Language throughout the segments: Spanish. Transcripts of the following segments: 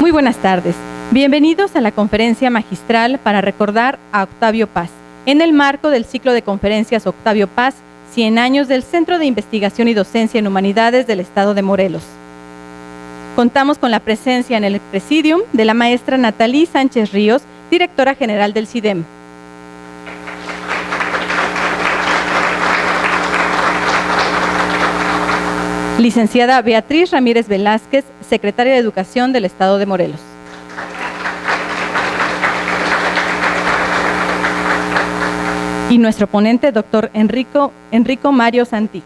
Muy buenas tardes. Bienvenidos a la conferencia magistral para recordar a Octavio Paz, en el marco del ciclo de conferencias Octavio Paz, 100 años del Centro de Investigación y Docencia en Humanidades del Estado de Morelos. Contamos con la presencia en el presidium de la maestra Natalí Sánchez Ríos, directora general del CIDEM. Licenciada Beatriz Ramírez Velázquez, secretaria de Educación del Estado de Morelos. Y nuestro ponente, doctor Enrico Mario Santí.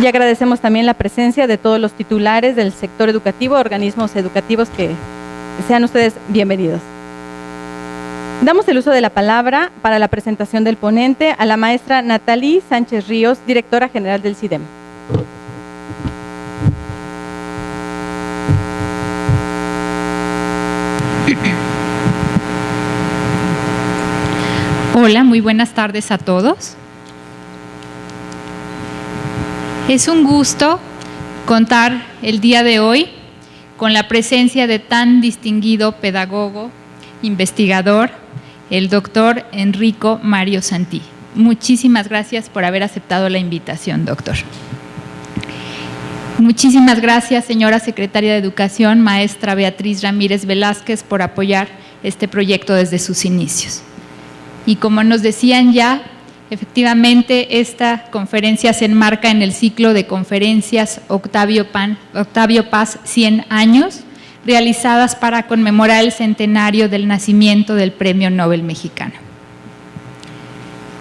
Y agradecemos también la presencia de todos los titulares del sector educativo, organismos educativos, que sean ustedes bienvenidos. Damos el uso de la palabra para la presentación del ponente a la maestra Natalí Sánchez Ríos, directora general del CIDEM. Hola, muy buenas tardes a todos. Es un gusto contar el día de hoy con la presencia de tan distinguido pedagogo, investigador, el doctor Enrico Mario Santí. Muchísimas gracias por haber aceptado la invitación, doctor. Muchísimas gracias, señora secretaria de Educación, maestra Beatriz Ramírez Velázquez, por apoyar este proyecto desde sus inicios. Y como nos decían ya, efectivamente esta conferencia se enmarca en el ciclo de conferencias Octavio Paz 100 años, realizadas para conmemorar el centenario del nacimiento del Premio Nobel mexicano.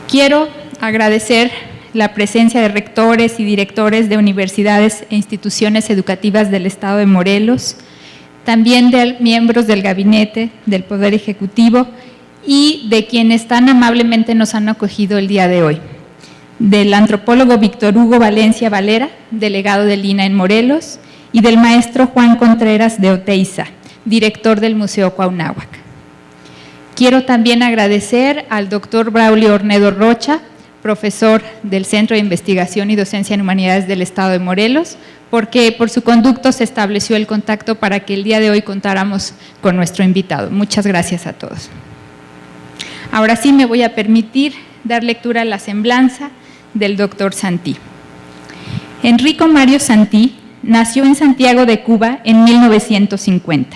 Quiero agradecer la presencia de rectores y directores de universidades e instituciones educativas del Estado de Morelos, también de miembros del Gabinete del Poder Ejecutivo y de quienes tan amablemente nos han acogido el día de hoy. Del antropólogo Víctor Hugo Valencia Valera, delegado del INAH en Morelos, y del maestro Juan Contreras de Oteiza, director del Museo Cuauhnáhuac. Quiero también agradecer al doctor Braulio Ornedo Rocha, profesor del Centro de Investigación y Docencia en Humanidades del Estado de Morelos, porque por su conducto se estableció el contacto para que el día de hoy contáramos con nuestro invitado. Muchas gracias a todos. Ahora sí me voy a permitir dar lectura a la semblanza del doctor Santí. Enrico Mario Santí nació en Santiago de Cuba en 1950.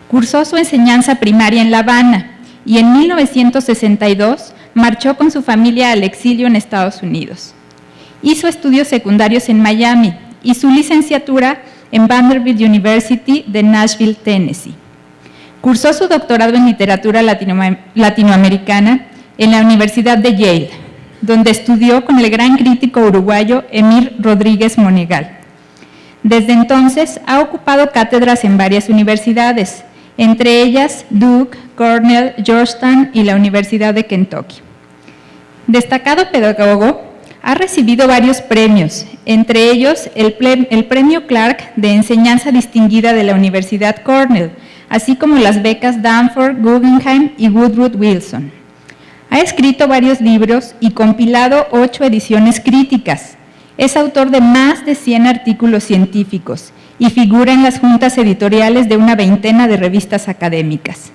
Cursó su enseñanza primaria en La Habana y en 1962 marchó con su familia al exilio en Estados Unidos. Hizo estudios secundarios en Miami y su licenciatura en Vanderbilt University de Nashville, Tennessee. Cursó su doctorado en literatura latinoamericana en la Universidad de Yale, donde estudió con el gran crítico uruguayo Emir Rodríguez Monegal. Desde entonces ha ocupado cátedras en varias universidades, entre ellas Duke, Cornell, Georgetown y la Universidad de Kentucky. Destacado pedagogo, ha recibido varios premios, entre ellos el Premio Clark de Enseñanza Distinguida de la Universidad Cornell, así como las becas Danforth, Guggenheim y Woodrow Wilson. Ha escrito varios libros y compilado 8 ediciones críticas. Es autor de más de 100 artículos científicos y figura en las juntas editoriales de una veintena de revistas académicas.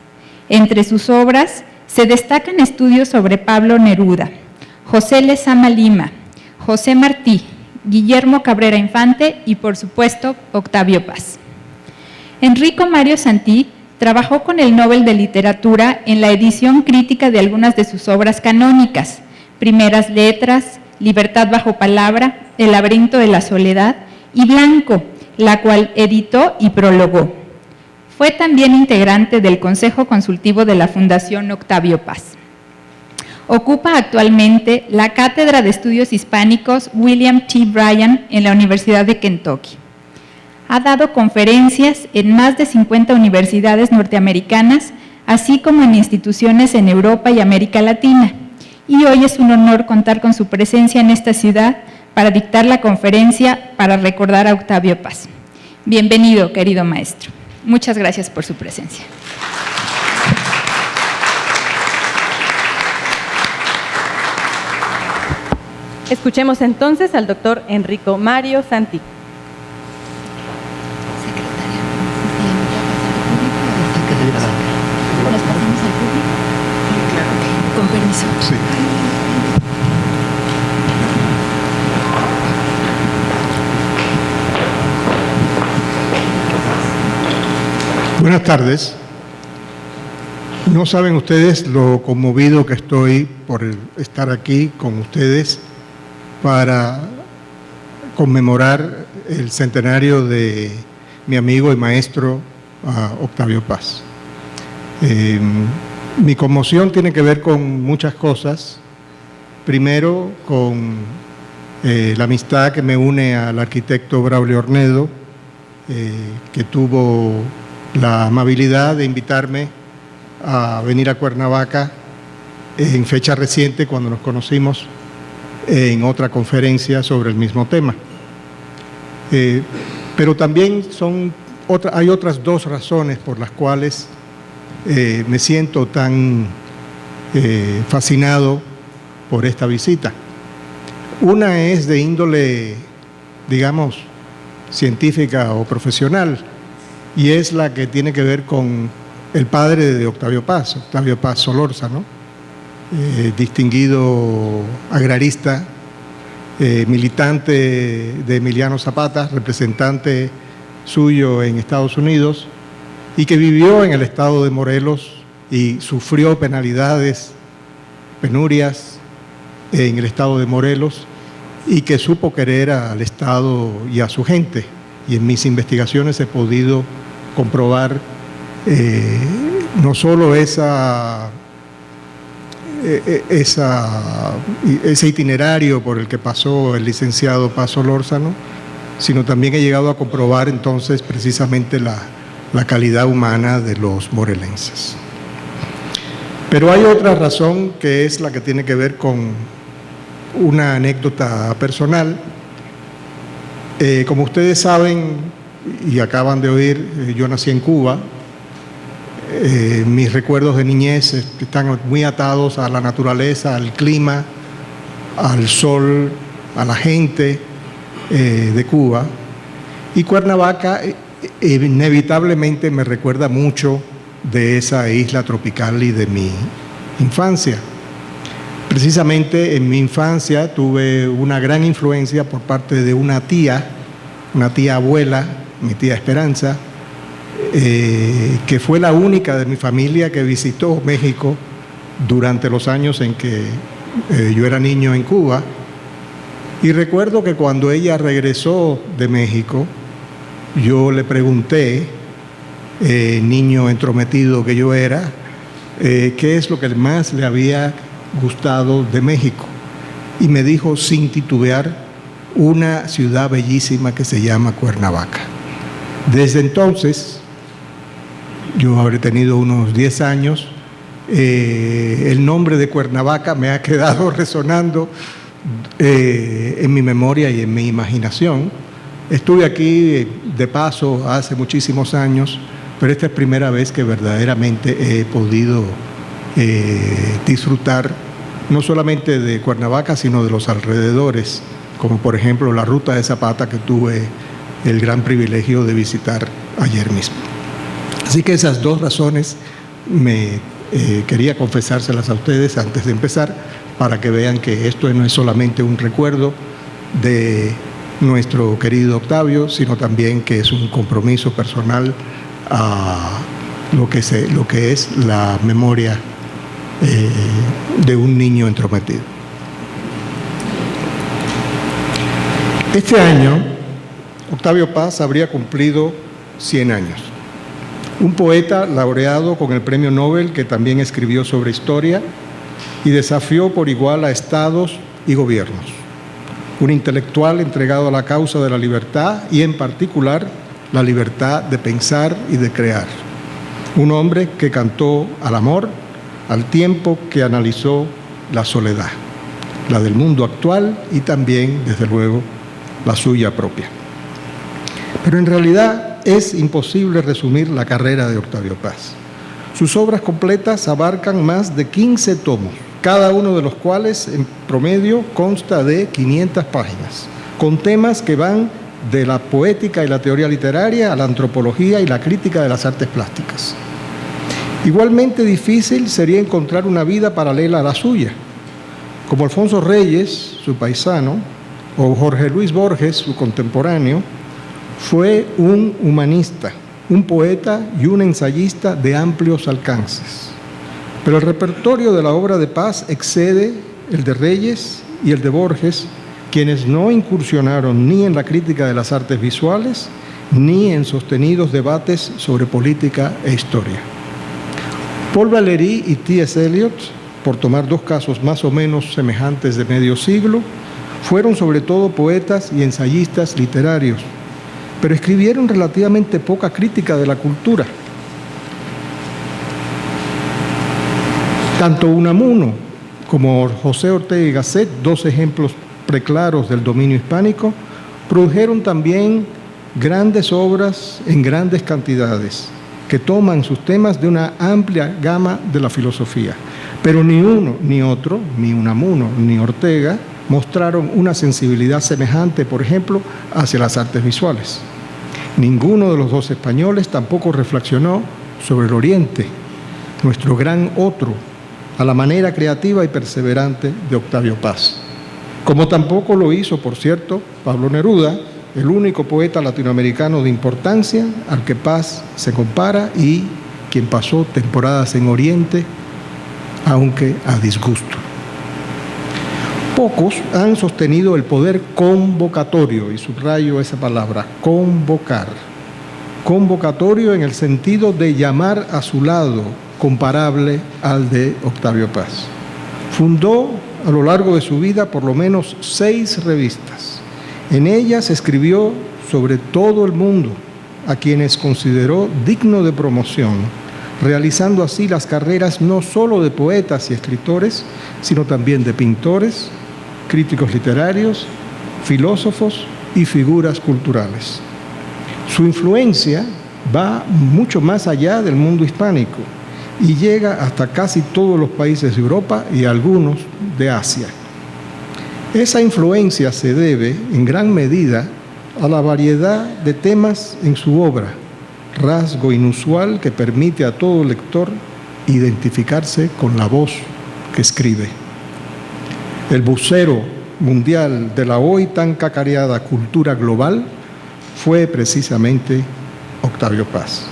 Entre sus obras se destacan estudios sobre Pablo Neruda, José Lezama Lima, José Martí, Guillermo Cabrera Infante y, por supuesto, Octavio Paz. Enrico Mario Santí trabajó con el Nobel de Literatura en la edición crítica de algunas de sus obras canónicas, Primeras Letras, Libertad bajo palabra, El laberinto de la soledad y Blanco, la cual editó y prologó. Fue también integrante del Consejo Consultivo de la Fundación Octavio Paz. Ocupa actualmente la Cátedra de Estudios Hispánicos William T. Bryan en la Universidad de Kentucky. Ha dado conferencias en más de 50 universidades norteamericanas, así como en instituciones en Europa y América Latina. Y hoy es un honor contar con su presencia en esta ciudad para dictar la conferencia para recordar a Octavio Paz. Bienvenido, querido maestro. Muchas gracias por su presencia. Escuchemos entonces al doctor Enrico Mario Santi. Con permiso. Sí. Buenas tardes. No saben ustedes lo conmovido que estoy por estar aquí con ustedes para conmemorar el centenario de mi amigo y maestro Octavio Paz. Mi conmoción tiene que ver con muchas cosas. Primero, con la amistad que me une al arquitecto Braulio Ornedo, que tuvo la amabilidad de invitarme a venir a Cuernavaca en fecha reciente, cuando nos conocimos en otra conferencia sobre el mismo tema. Pero también hay otras dos razones por las cuales me siento tan fascinado por esta visita. Una es de índole, digamos, científica o profesional, y es la que tiene que ver con el padre de Octavio Paz Solórzano, distinguido agrarista, militante de Emiliano Zapata, representante suyo en Estados Unidos, y que vivió en el estado de Morelos y sufrió penurias en el estado de Morelos, y que supo querer al estado y a su gente. Y en mis investigaciones he podido comprobar no solo ese itinerario por el que pasó el licenciado Paz Solórzano, sino también he llegado a comprobar entonces precisamente la calidad humana de los morelenses. Pero hay otra razón, que es la que tiene que ver con una anécdota personal. Como ustedes saben y acaban de oír, yo nací en Cuba. Mis recuerdos de niñez están muy atados a la naturaleza, al clima, al sol, a la gente de Cuba. Y Cuernavaca inevitablemente me recuerda mucho de esa isla tropical y de mi infancia. Precisamente en mi infancia tuve una gran influencia por parte de una tía abuela, mi tía Esperanza, que fue la única de mi familia que visitó México durante los años en que yo era niño en Cuba. Y recuerdo que cuando ella regresó de México, yo le pregunté, niño entrometido que yo era, qué es lo que más le había gustado de México. Y me dijo sin titubear, una ciudad bellísima que se llama Cuernavaca. Desde entonces, yo habré tenido unos 10 años, el nombre de Cuernavaca me ha quedado resonando en mi memoria y en mi imaginación. Estuve aquí de paso hace muchísimos años, pero esta es la primera vez que verdaderamente he podido disfrutar no solamente de Cuernavaca, sino de los alrededores, como por ejemplo la ruta de Zapata, que tuve el gran privilegio de visitar ayer mismo. Así que esas dos razones quería confesárselas a ustedes antes de empezar, para que vean que esto no es solamente un recuerdo de nuestro querido Octavio, sino también que es un compromiso personal a lo que es la memoria de un niño entrometido. Este año, Octavio Paz habría cumplido 100 años. Un poeta laureado con el Premio Nobel, que también escribió sobre historia y desafió por igual a estados y gobiernos. Un intelectual entregado a la causa de la libertad y en particular la libertad de pensar y de crear. Un hombre que cantó al amor al tiempo que analizó la soledad, la del mundo actual y también, desde luego, la suya propia. Pero en realidad es imposible resumir la carrera de Octavio Paz. Sus obras completas abarcan más de 15 tomos cada uno de los cuales en promedio consta de 500 páginas, con temas que van de la poética y la teoría literaria a la antropología y la crítica de las artes plásticas. Igualmente difícil sería encontrar una vida paralela a la suya, como Alfonso Reyes, su paisano, o Jorge Luis Borges, su contemporáneo. Fue un humanista, un poeta y un ensayista de amplios alcances. Pero el repertorio de la obra de Paz excede el de Reyes y el de Borges, quienes no incursionaron ni en la crítica de las artes visuales, ni en sostenidos debates sobre política e historia. Paul Valéry y T.S. Eliot, por tomar dos casos más o menos semejantes de medio siglo, fueron sobre todo poetas y ensayistas literarios, pero escribieron relativamente poca crítica de la cultura. Tanto Unamuno como José Ortega y Gasset, dos ejemplos preclaros del dominio hispánico, produjeron también grandes obras en grandes cantidades, que toman sus temas de una amplia gama de la filosofía. Pero ni uno ni otro, ni Unamuno ni Ortega, mostraron una sensibilidad semejante, por ejemplo, hacia las artes visuales. Ninguno de los dos españoles tampoco reflexionó sobre el Oriente, nuestro gran otro, a la manera creativa y perseverante de Octavio Paz. Como tampoco lo hizo, por cierto, Pablo Neruda, el único poeta latinoamericano de importancia al que Paz se compara y quien pasó temporadas en Oriente, aunque a disgusto. Pocos han sostenido el poder convocatorio, y subrayo esa palabra, convocar. Convocatorio en el sentido de llamar a su lado, comparable al de Octavio Paz. Fundó a lo largo de su vida por lo menos 6 revistas. En ellas escribió sobre todo el mundo, a quienes consideró digno de promoción, realizando así las carreras no solo de poetas y escritores, sino también de pintores, críticos literarios, filósofos y figuras culturales. Su influencia va mucho más allá del mundo hispánico y llega hasta casi todos los países de Europa y algunos de Asia. Esa influencia se debe, en gran medida, a la variedad de temas en su obra, rasgo inusual que permite a todo lector identificarse con la voz que escribe. El vocero mundial de la hoy tan cacareada cultura global fue precisamente Octavio Paz.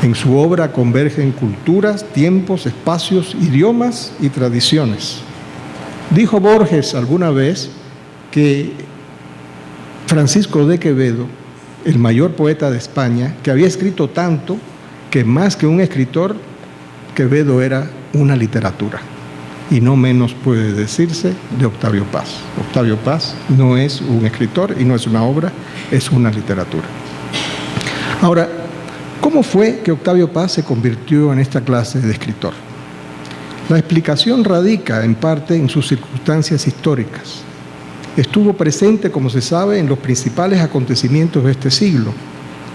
En su obra convergen culturas, tiempos, espacios, idiomas y tradiciones. Dijo Borges alguna vez que Francisco de Quevedo, el mayor poeta de España, que había escrito tanto que más que un escritor, Quevedo era una literatura. Y no menos puede decirse de Octavio Paz. Octavio Paz no es un escritor y no es una obra, es una literatura. Ahora, ¿cómo fue que Octavio Paz se convirtió en esta clase de escritor? La explicación radica en parte en sus circunstancias históricas. Estuvo presente, como se sabe, en los principales acontecimientos de este siglo,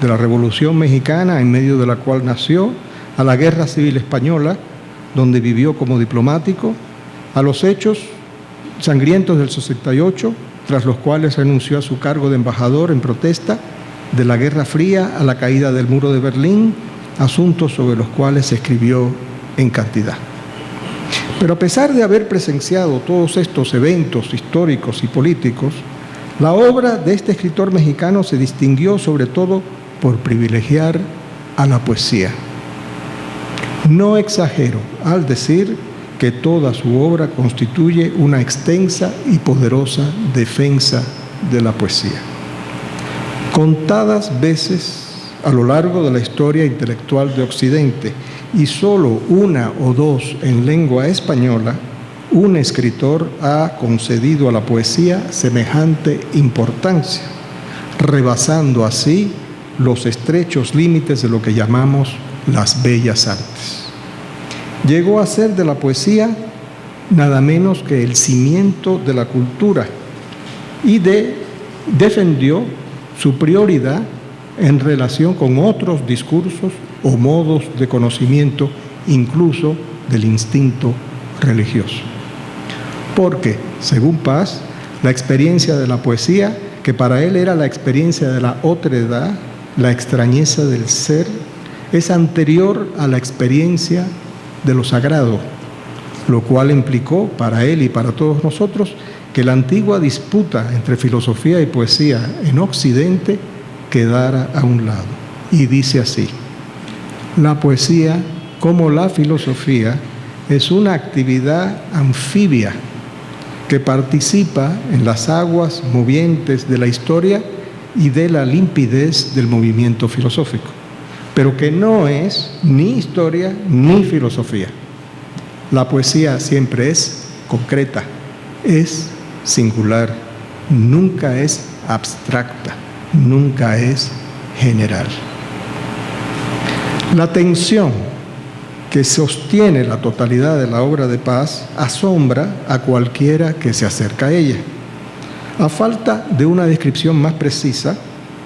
de la Revolución Mexicana, en medio de la cual nació, a la Guerra Civil Española, donde vivió como diplomático, a los hechos sangrientos del 68, tras los cuales renunció a su cargo de embajador en protesta, de la Guerra Fría a la caída del Muro de Berlín, asuntos sobre los cuales se escribió en cantidad. Pero a pesar de haber presenciado todos estos eventos históricos y políticos, la obra de este escritor mexicano se distinguió sobre todo por privilegiar a la poesía. No exagero al decir que toda su obra constituye una extensa y poderosa defensa de la poesía. Contadas veces a lo largo de la historia intelectual de Occidente, y solo una o dos en lengua española, un escritor ha concedido a la poesía semejante importancia, rebasando así los estrechos límites de lo que llamamos las bellas artes. Llegó a ser de la poesía nada menos que el cimiento de la cultura y defendió su prioridad en relación con otros discursos o modos de conocimiento, incluso del instinto religioso. Porque, según Paz, la experiencia de la poesía, que para él era la experiencia de la otredad, la extrañeza del ser, es anterior a la experiencia de lo sagrado, lo cual implicó para él y para todos nosotros que la antigua disputa entre filosofía y poesía en Occidente quedara a un lado. Y dice así: la poesía, como la filosofía, es una actividad anfibia que participa en las aguas movientes de la historia y de la limpidez del movimiento filosófico, pero que no es ni historia ni filosofía. La poesía siempre es concreta, es singular, nunca es abstracta, nunca es general. La tensión que sostiene la totalidad de la obra de Paz asombra a cualquiera que se acerca a ella. A falta de una descripción más precisa,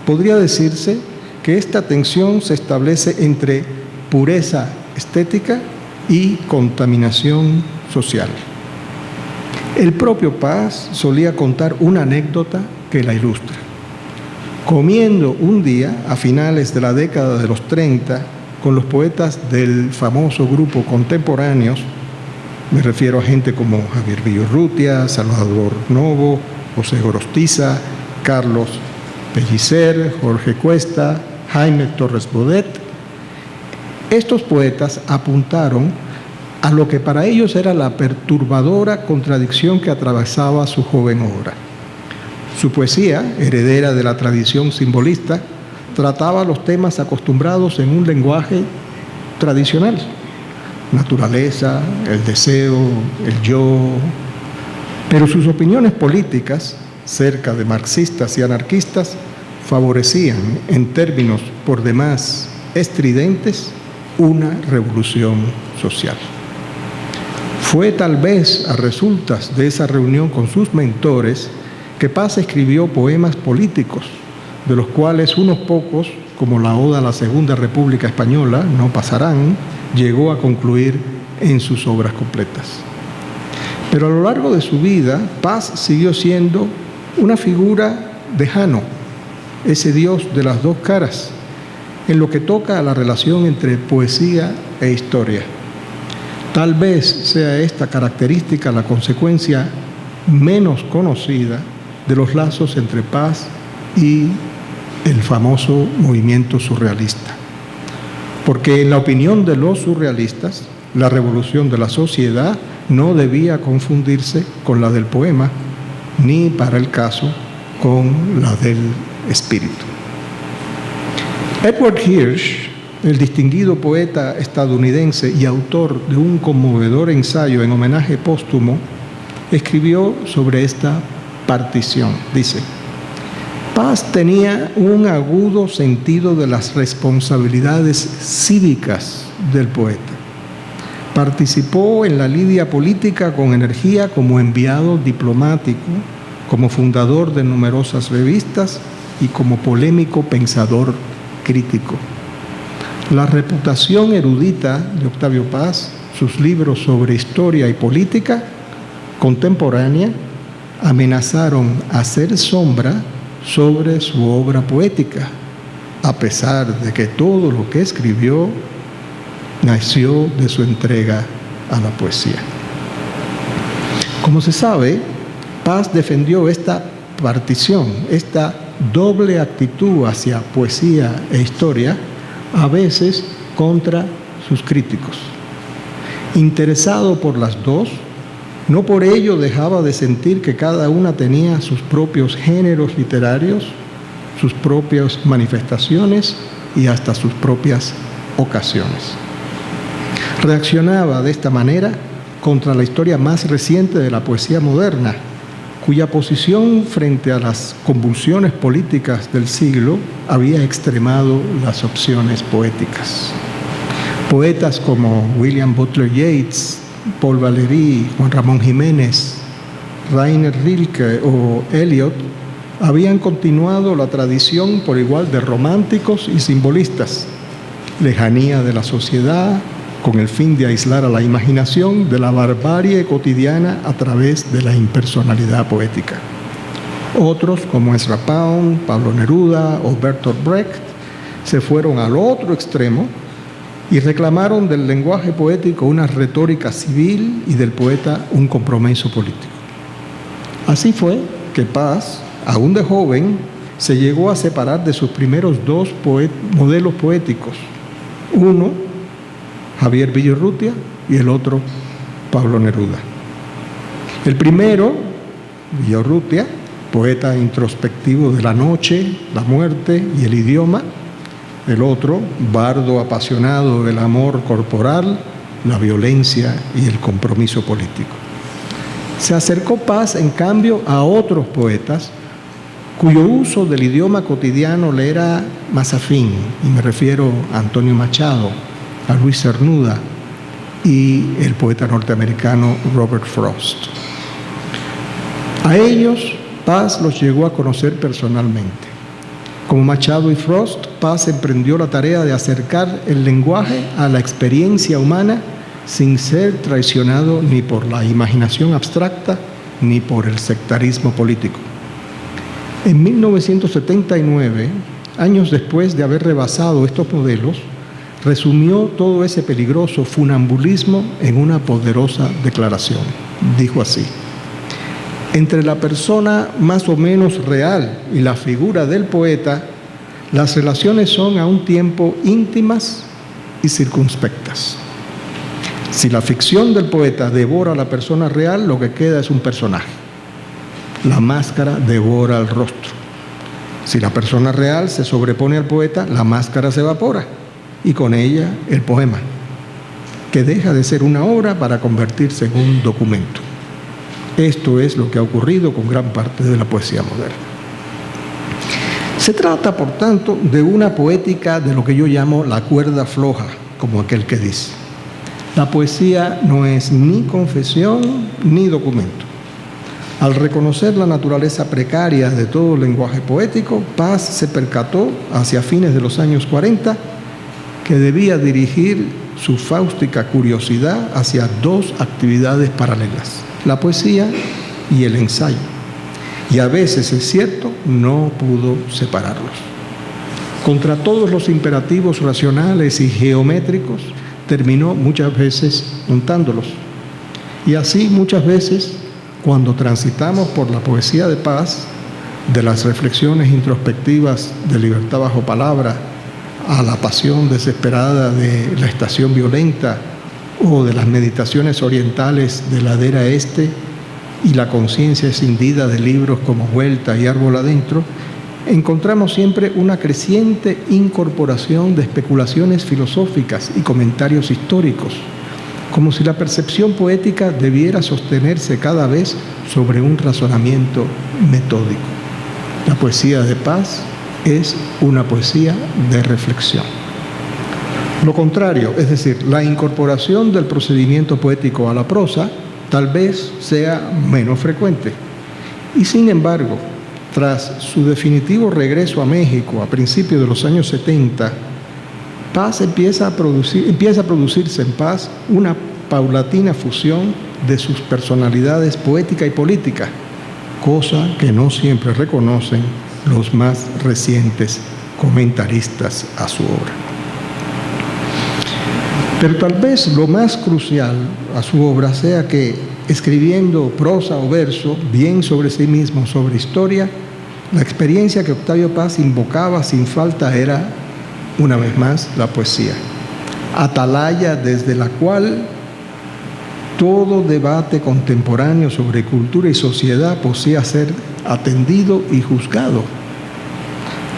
podría decirse que esta tensión se establece entre pureza estética y contaminación social. El propio Paz solía contar una anécdota que la ilustra. Comiendo un día, a finales de la década de los 30, con los poetas del famoso grupo Contemporáneos, me refiero a gente como Javier Villorrutia, Salvador Novo, José Gorostiza, Carlos Pellicer, Jorge Cuesta, Jaime Torres Bodet. Estos poetas apuntaron a lo que para ellos era la perturbadora contradicción que atravesaba su joven obra. Su poesía, heredera de la tradición simbolista, trataba los temas acostumbrados en un lenguaje tradicional: naturaleza, el deseo, el yo. Pero sus opiniones políticas, cerca de marxistas y anarquistas, favorecían, en términos por demás estridentes, una revolución social. Fue tal vez a resultas de esa reunión con sus mentores que Paz escribió poemas políticos, de los cuales unos pocos, como la Oda a la Segunda República Española, No pasarán, llegó a concluir en sus obras completas. Pero a lo largo de su vida, Paz siguió siendo una figura de Jano, ese Dios de las dos caras, en lo que toca a la relación entre poesía e historia. Tal vez sea esta característica la consecuencia menos conocida de los lazos entre Paz y el famoso movimiento surrealista. Porque en la opinión de los surrealistas, la revolución de la sociedad no debía confundirse con la del poema, ni para el caso con la del espíritu. Edward Hirsch, el distinguido poeta estadounidense y autor de un conmovedor ensayo en homenaje póstumo, escribió sobre esta partición. Dice: Paz tenía un agudo sentido de las responsabilidades cívicas del poeta. Participó en la lidia política con energía como enviado diplomático, como fundador de numerosas revistas y como polémico pensador crítico. La reputación erudita de Octavio Paz, sus libros sobre historia y política contemporánea, amenazaron hacer sombra sobre su obra poética, a pesar de que todo lo que escribió nació de su entrega a la poesía. Como se sabe, Paz defendió esta partición, esta doble actitud hacia poesía e historia, a veces contra sus críticos. Interesado por las dos, no por ello dejaba de sentir que cada una tenía sus propios géneros literarios, sus propias manifestaciones y hasta sus propias ocasiones. Reaccionaba de esta manera contra la historia más reciente de la poesía moderna, cuya posición frente a las convulsiones políticas del siglo había extremado las opciones poéticas. Poetas como William Butler Yeats, Paul Valéry, Juan Ramón Jiménez, Rainer Rilke o Eliot habían continuado la tradición por igual de románticos y simbolistas. Lejanía de la sociedad, con el fin de aislar a la imaginación de la barbarie cotidiana a través de la impersonalidad poética. Otros, como Ezra Pound, Pablo Neruda o Bertolt Brecht, se fueron al otro extremo y reclamaron del lenguaje poético una retórica civil y del poeta un compromiso político. Así fue que Paz, aún de joven, se llegó a separar de sus primeros dos modelos poéticos. Uno, Javier Villaurrutia, y el otro, Pablo Neruda. El primero, Villaurrutia, poeta introspectivo de la noche, la muerte y el idioma. El otro, bardo apasionado del amor corporal, la violencia y el compromiso político. Se acercó Paz, en cambio, a otros poetas cuyo uso del idioma cotidiano le era más afín, y me refiero a Antonio Machado, a Luis Cernuda y el poeta norteamericano Robert Frost. A ellos, Paz los llegó a conocer personalmente. Como Machado y Frost, Paz emprendió la tarea de acercar el lenguaje a la experiencia humana sin ser traicionado ni por la imaginación abstracta ni por el sectarismo político. En 1979, años después de haber rebasado estos modelos, resumió todo ese peligroso funambulismo en una poderosa declaración. Dijo así: entre la persona más o menos real y la figura del poeta, las relaciones son a un tiempo íntimas y circunspectas. Si la ficción del poeta devora a la persona real, lo que queda es un personaje. La máscara devora el rostro. Si la persona real se sobrepone al poeta, la máscara se evapora y con ella el poema, que deja de ser una obra para convertirse en un documento. Esto es lo que ha ocurrido con gran parte de la poesía moderna. Se trata, por tanto, de una poética de lo que yo llamo la cuerda floja, como aquel que dice. La poesía no es ni confesión ni documento. Al reconocer la naturaleza precaria de todo lenguaje poético, Paz se percató, hacia fines de los años 40, que debía dirigir su fáustica curiosidad hacia dos actividades paralelas: la poesía y el ensayo. Y a veces, es cierto, no pudo separarlos. Contra todos los imperativos racionales y geométricos, terminó muchas veces juntándolos. Y así, muchas veces, cuando transitamos por la poesía de Paz, de las reflexiones introspectivas de Libertad bajo palabra a la pasión desesperada de La estación violenta, o de las meditaciones orientales de Ladera Este y la conciencia escindida de libros como Vuelta y Árbol Adentro, encontramos siempre una creciente incorporación de especulaciones filosóficas y comentarios históricos, como si la percepción poética debiera sostenerse cada vez sobre un razonamiento metódico. La poesía de Paz es una poesía de reflexión. Lo contrario, es decir, la incorporación del procedimiento poético a la prosa, tal vez sea menos frecuente. Y sin embargo, tras su definitivo regreso a México a principios de los años 70, Paz empieza a producirse en Paz una paulatina fusión de sus personalidades poética y política, cosa que no siempre reconocen los más recientes comentaristas a su obra. Pero tal vez lo más crucial a su obra sea que, escribiendo prosa o verso, bien sobre sí mismo, sobre historia, la experiencia que Octavio Paz invocaba sin falta era, una vez más, la poesía, atalaya desde la cual todo debate contemporáneo sobre cultura y sociedad podía ser atendido y juzgado.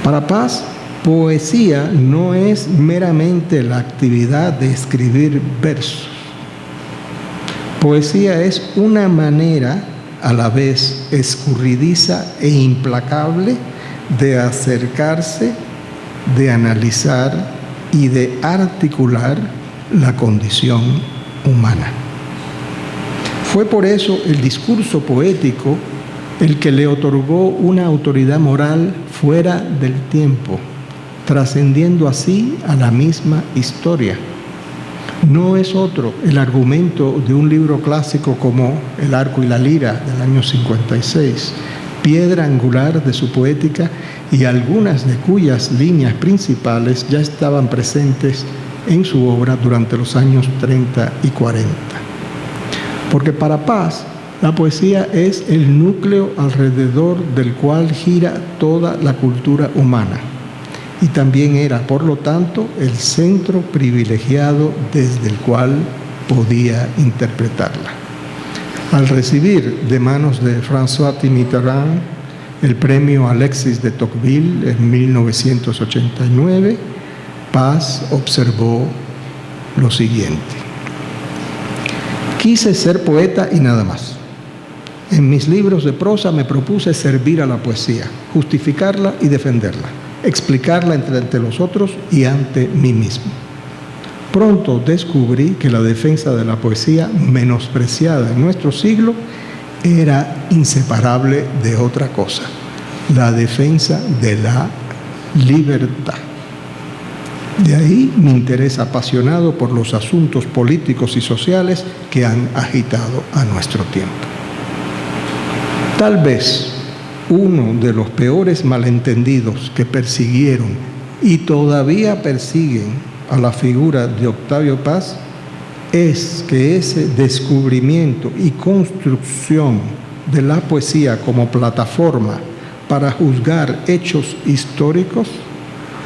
Para Paz, poesía no es meramente la actividad de escribir versos. Poesía es una manera, a la vez escurridiza e implacable, de acercarse, de analizar y de articular la condición humana. Fue por eso el discurso poético el que le otorgó una autoridad moral fuera del tiempo, trascendiendo así a la misma historia. no es otro el argumento de un libro clásico como El arco y la lira del año 56, piedra angular de su poética y algunas de cuyas líneas principales ya estaban presentes en su obra durante los años 30 y 40. Porque para Paz, la poesía es el núcleo alrededor del cual gira toda la cultura humana y también era, por lo tanto, el centro privilegiado desde el cual podía interpretarla. Al recibir de manos de François Mitterrand el premio Alexis de Tocqueville en 1989, Paz observó lo siguiente: quise ser poeta y nada más. En mis libros de prosa me propuse servir a la poesía, justificarla y defenderla, explicarla ante los otros y ante mí mismo. Pronto descubrí que la defensa de la poesía, menospreciada en nuestro siglo, era inseparable de otra cosa: la defensa de la libertad. De ahí mi interés apasionado por los asuntos políticos y sociales que han agitado a nuestro tiempo. Tal vez uno de los peores malentendidos que persiguieron y todavía persiguen a la figura de Octavio Paz es que ese descubrimiento y construcción de la poesía como plataforma para juzgar hechos históricos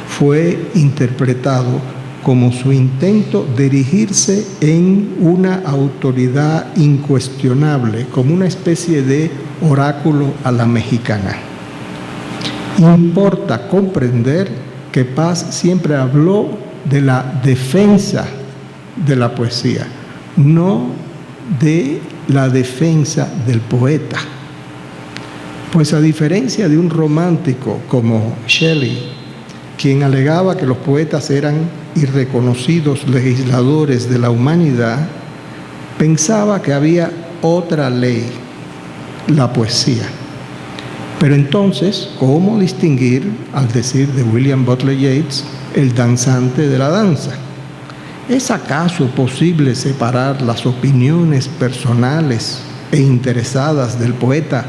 fue interpretado como su intento de erigirse en una autoridad incuestionable, como una especie de oráculo a la mexicana. Importa comprender que Paz siempre habló de la defensa de la poesía, no de la defensa del poeta. Pues a diferencia de un romántico como Shelley, quien alegaba que los poetas eran irreconocidos legisladores de la humanidad, pensaba que había otra ley, la poesía. Pero entonces, ¿cómo distinguir, al decir de William Butler Yeats, el danzante de la danza? ¿Es acaso posible separar las opiniones personales e interesadas del poeta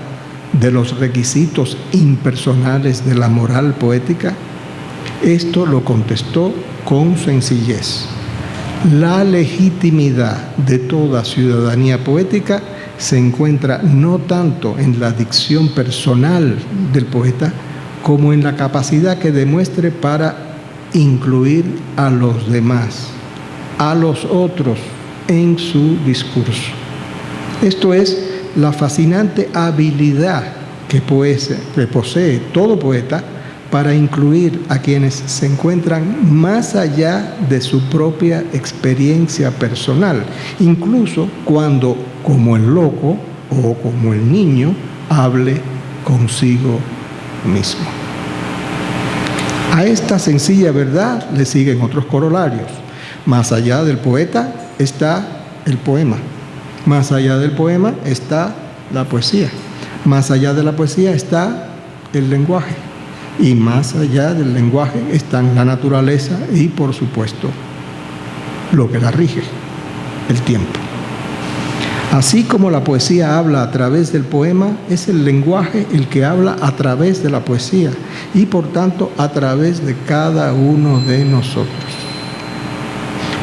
de los requisitos impersonales de la moral poética? Esto lo contestó con sencillez. La legitimidad de toda ciudadanía poética se encuentra no tanto en la dicción personal del poeta como en la capacidad que demuestre para incluir a los demás, a los otros, en su discurso. Esto es la fascinante habilidad que posee todo poeta para incluir a quienes se encuentran más allá de su propia experiencia personal, incluso cuando, como el loco o como el niño, hable consigo mismo. A esta sencilla verdad le siguen otros corolarios. Más allá del poeta está el poema. Más allá del poema está la poesía. Más allá de la poesía está el lenguaje. Y más allá del lenguaje están la naturaleza y, por supuesto, lo que la rige, el tiempo. Así como la poesía habla a través del poema, es el lenguaje el que habla a través de la poesía y, por tanto, a través de cada uno de nosotros.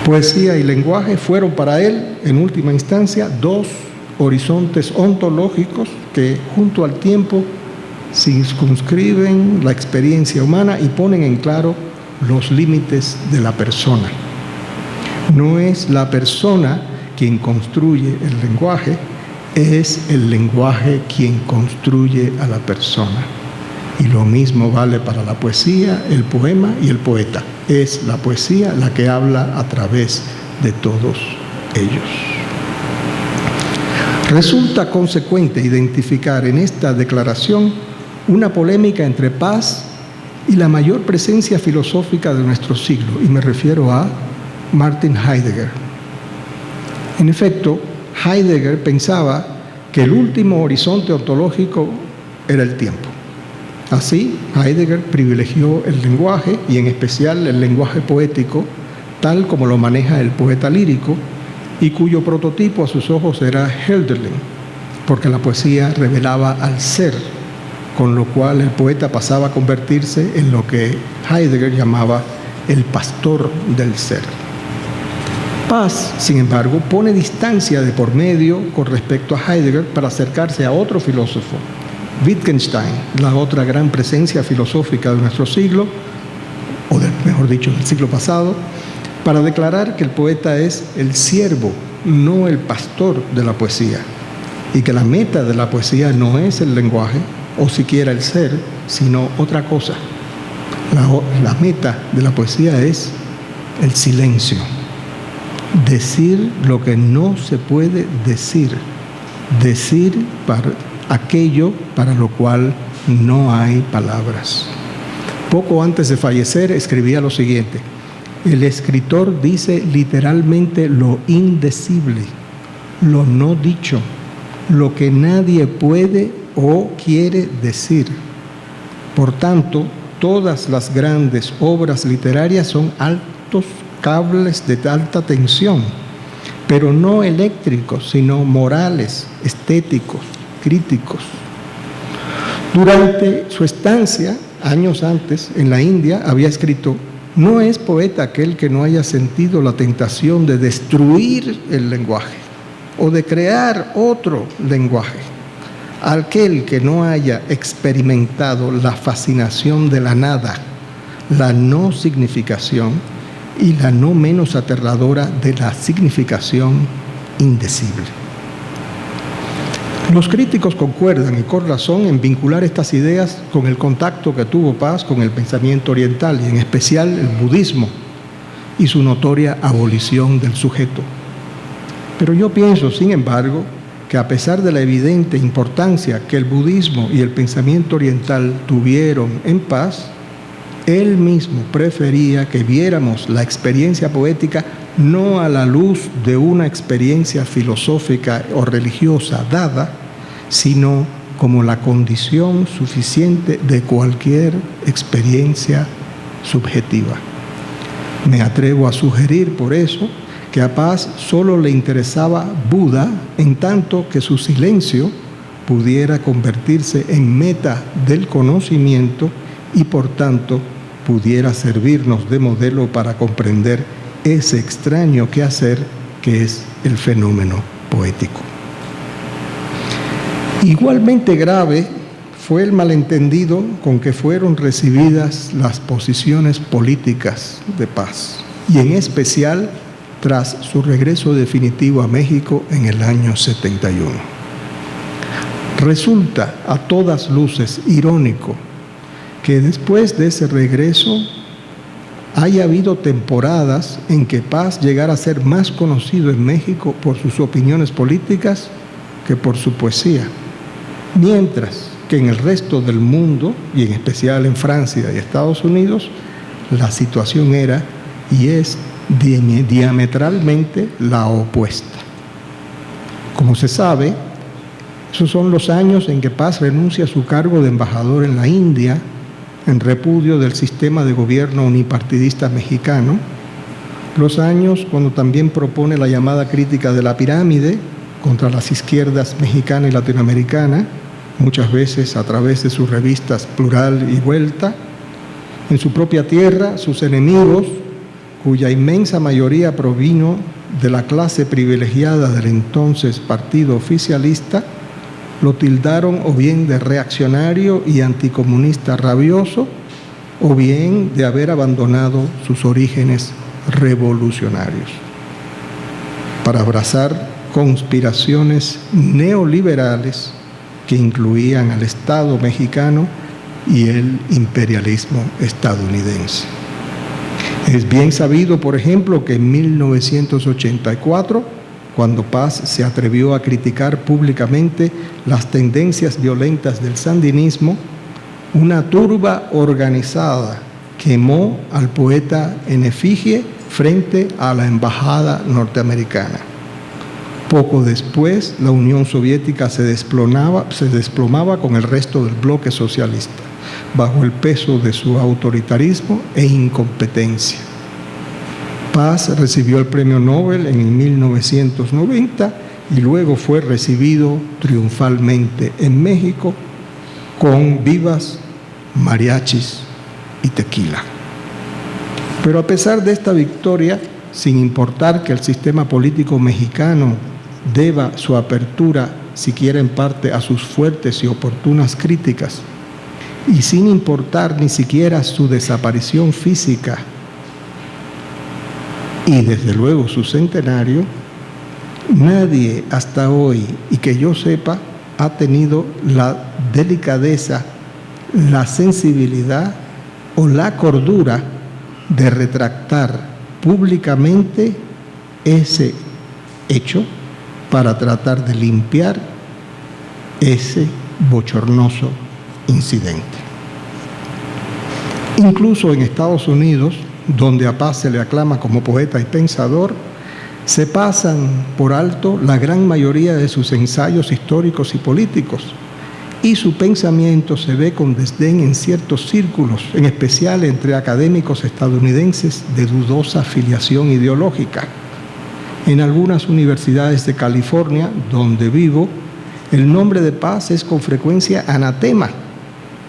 Poesía y lenguaje fueron para él, en última instancia, dos horizontes ontológicos que, junto al tiempo, circunscriben la experiencia humana y ponen en claro los límites de la persona. No es la persona quien construye el lenguaje, es el lenguaje quien construye a la persona. Y lo mismo vale para la poesía, el poema y el poeta. Es la poesía la que habla a través de todos ellos. Resulta consecuente identificar en esta declaración una polémica entre Paz y la mayor presencia filosófica de nuestro siglo, y me refiero a Martin Heidegger. En efecto, Heidegger pensaba que el último horizonte ontológico era el tiempo. Así, Heidegger privilegió el lenguaje, y en especial el lenguaje poético, tal como lo maneja el poeta lírico, y cuyo prototipo a sus ojos era Hölderlin, porque la poesía revelaba al ser, con lo cual el poeta pasaba a convertirse en lo que Heidegger llamaba el pastor del ser. Paz, sin embargo, pone distancia de por medio con respecto a Heidegger para acercarse a otro filósofo, Wittgenstein, la otra gran presencia filosófica de nuestro siglo, mejor dicho, del siglo pasado, para declarar que el poeta es el siervo, no el pastor de la poesía, y que la meta de la poesía no es el lenguaje, o siquiera el ser, sino otra cosa. La meta de la poesía es el silencio. Decir lo que no se puede decir. Decir aquello para lo cual no hay palabras. Poco antes de fallecer escribía lo siguiente: el escritor dice literalmente lo indecible, lo no dicho, lo que nadie puede o quiere decir. Por tanto, todas las grandes obras literarias son altos cables de alta tensión, pero no eléctricos, sino morales, estéticos, críticos. Durante su estancia, años antes, en la India, había escrito: no es poeta aquel que no haya sentido la tentación de destruir el lenguaje o de crear otro lenguaje. Aquel que no haya experimentado la fascinación de la nada, la no significación y la no menos aterradora de la significación indecible. Los críticos concuerdan, y con razón, en vincular estas ideas con el contacto que tuvo Paz con el pensamiento oriental, y en especial el budismo y su notoria abolición del sujeto. Pero yo pienso, sin embargo, que a pesar de la evidente importancia que el budismo y el pensamiento oriental tuvieron en Paz, él mismo prefería que viéramos la experiencia poética no a la luz de una experiencia filosófica o religiosa dada, sino como la condición suficiente de cualquier experiencia subjetiva. Me atrevo a sugerir por eso que a Paz solo le interesaba Buda, en tanto que su silencio pudiera convertirse en meta del conocimiento y por tanto pudiera servirnos de modelo para comprender ese extraño quehacer que es el fenómeno poético. Igualmente grave fue el malentendido con que fueron recibidas las posiciones políticas de Paz, y en especial tras su regreso definitivo a México en el año 71. Resulta a todas luces irónico que después de ese regreso haya habido temporadas en que Paz llegara a ser más conocido en México por sus opiniones políticas que por su poesía, mientras que en el resto del mundo, y en especial en Francia y Estados Unidos, la situación era y es diametralmente la opuesta. Como se sabe, esos son los años en que Paz renuncia a su cargo de embajador en la India, en repudio del sistema de gobierno unipartidista mexicano, los años cuando también propone la llamada crítica de la pirámide contra las izquierdas mexicana y latinoamericana, muchas veces a través de sus revistas Plural y Vuelta. En su propia tierra, sus enemigos, cuya inmensa mayoría provino de la clase privilegiada del entonces partido oficialista, lo tildaron o bien de reaccionario y anticomunista rabioso, o bien de haber abandonado sus orígenes revolucionarios, para abrazar conspiraciones neoliberales que incluían al Estado mexicano y el imperialismo estadounidense. Es bien sabido, por ejemplo, que en 1984, cuando Paz se atrevió a criticar públicamente las tendencias violentas del sandinismo, una turba organizada quemó al poeta en efigie frente a la embajada norteamericana. Poco después, la Unión Soviética se desplomaba con el resto del bloque socialista, bajo el peso de su autoritarismo e incompetencia. Paz recibió el Premio Nobel en 1990 y luego fue recibido triunfalmente en México con vivas, mariachis y tequila. Pero a pesar de esta victoria, sin importar que el sistema político mexicano deba su apertura, siquiera en parte, a sus fuertes y oportunas críticas, y sin importar ni siquiera su desaparición física y desde luego su centenario, nadie hasta hoy, y que yo sepa, ha tenido la delicadeza, la sensibilidad o la cordura de retractar públicamente ese hecho para tratar de limpiar ese bochornoso incidente. Incluso en Estados Unidos, donde a Paz se le aclama como poeta y pensador, se pasan por alto la gran mayoría de sus ensayos históricos y políticos, y su pensamiento se ve con desdén en ciertos círculos, en especial entre académicos estadounidenses de dudosa filiación ideológica. En algunas universidades de California, donde vivo, el nombre de Paz es con frecuencia anatema,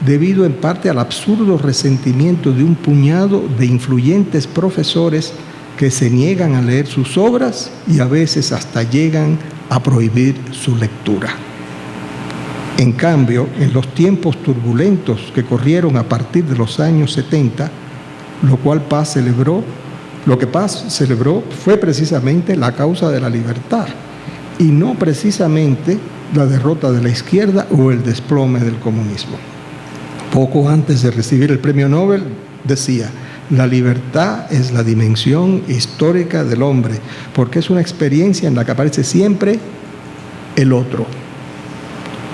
debido en parte al absurdo resentimiento de un puñado de influyentes profesores que se niegan a leer sus obras y a veces hasta llegan a prohibir su lectura. En cambio, en los tiempos turbulentos que corrieron a partir de los años 70, lo que Paz celebró fue precisamente la causa de la libertad y no precisamente la derrota de la izquierda o el desplome del comunismo. Poco antes de recibir el Premio Nobel decía: la libertad es la dimensión histórica del hombre, porque es una experiencia en la que aparece siempre el otro.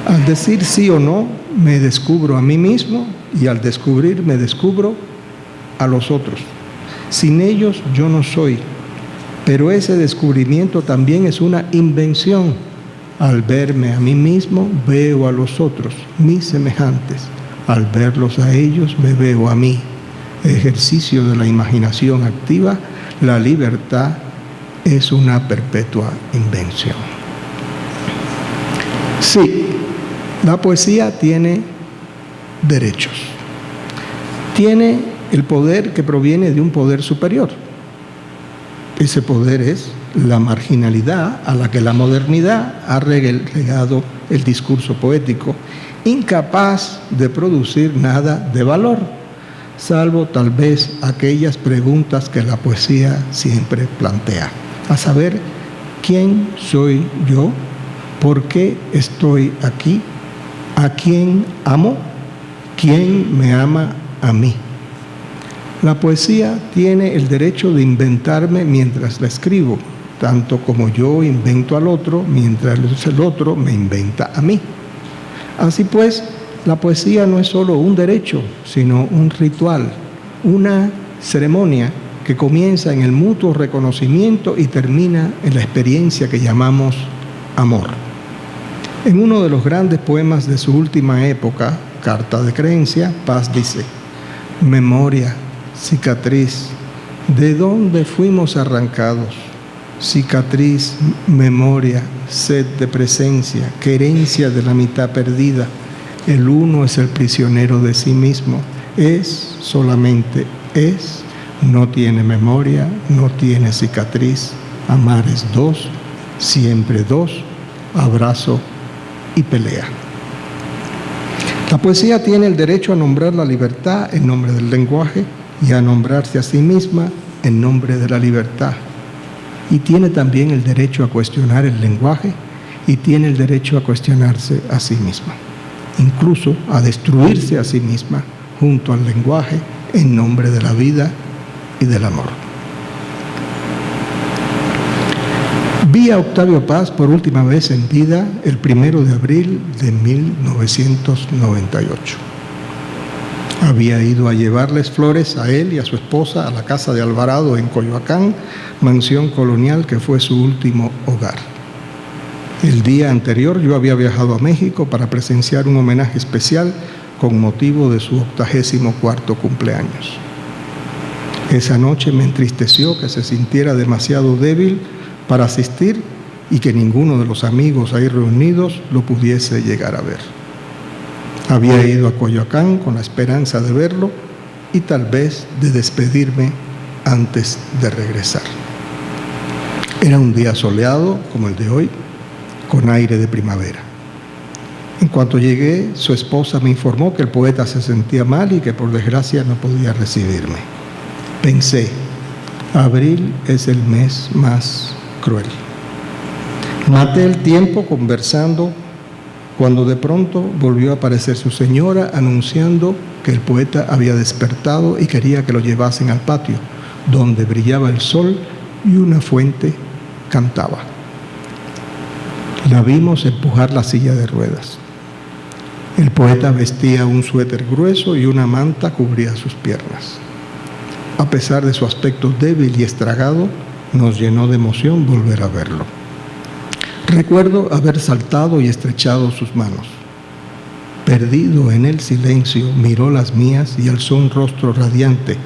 Al decir sí o no, me descubro a mí mismo, y al descubrir me descubro a los otros. Sin ellos yo no soy, pero ese descubrimiento también es una invención. Al verme a mí mismo, veo a los otros, mis semejantes. Al verlos a ellos, me veo a mí. Ejercicio de la imaginación activa, la libertad es una perpetua invención. Sí, la poesía tiene derechos. Tiene el poder que proviene de un poder superior. Ese poder es la marginalidad a la que la modernidad ha relegado el discurso poético, incapaz de producir nada de valor, salvo tal vez aquellas preguntas que la poesía siempre plantea, a saber, ¿quién soy yo? ¿Por qué estoy aquí? ¿A quién amo? ¿Quién me ama a mí? La poesía tiene el derecho de inventarme mientras la escribo, tanto como yo invento al otro mientras el otro me inventa a mí. Así pues, la poesía no es solo un derecho, sino un ritual, una ceremonia que comienza en el mutuo reconocimiento y termina en la experiencia que llamamos amor. En uno de los grandes poemas de su última época, Carta de Creencia, Paz dice: memoria, cicatriz, ¿de dónde fuimos arrancados? Cicatriz, memoria, sed de presencia, querencia de la mitad perdida. El uno es el prisionero de sí mismo. Es, solamente es, no tiene memoria, no tiene cicatriz. Amar es dos, siempre dos, abrazo y pelea. La poesía tiene el derecho a nombrar la libertad en nombre del lenguaje y a nombrarse a sí misma en nombre de la libertad. Y tiene también el derecho a cuestionar el lenguaje y tiene el derecho a cuestionarse a sí misma, incluso a destruirse a sí misma junto al lenguaje en nombre de la vida y del amor. Vi a Octavio Paz por última vez en vida el 1 de abril de 1998. Había ido a llevarles flores a él y a su esposa a la casa de Alvarado en Coyoacán, mansión colonial que fue su último hogar. El día anterior yo había viajado a México para presenciar un homenaje especial con motivo de su 84º cumpleaños. Esa noche me entristeció que se sintiera demasiado débil para asistir y que ninguno de los amigos ahí reunidos lo pudiese llegar a ver. Había ido a Coyoacán con la esperanza de verlo y tal vez de despedirme antes de regresar. Era un día soleado como el de hoy, con aire de primavera. En cuanto llegué, su esposa me informó que el poeta se sentía mal y que por desgracia no podía recibirme. Pensé, abril es el mes más cruel. Maté el tiempo conversando cuando de pronto volvió a aparecer su señora anunciando que el poeta había despertado y quería que lo llevasen al patio, donde brillaba el sol y una fuente cantaba. La vimos empujar la silla de ruedas. El poeta vestía un suéter grueso y una manta cubría sus piernas. A pesar de su aspecto débil y estragado, nos llenó de emoción volver a verlo. Recuerdo haber saltado y estrechado sus manos. Perdido en el silencio, miró las mías y alzó un rostro radiante,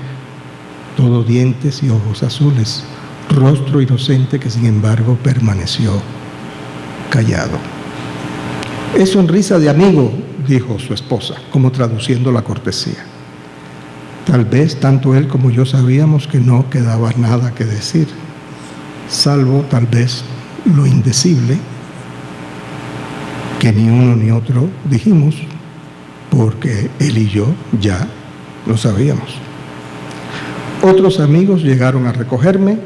todo dientes y ojos azules, rostro inocente que sin embargo permaneció callado. Es sonrisa de amigo, dijo su esposa, como traduciendo la cortesía. Tal vez tanto él como yo sabíamos que no quedaba nada que decir, salvo tal vez lo indecible, que ni uno ni otro dijimos, porque él y yo ya lo sabíamos. Otros amigos llegaron a recogerme,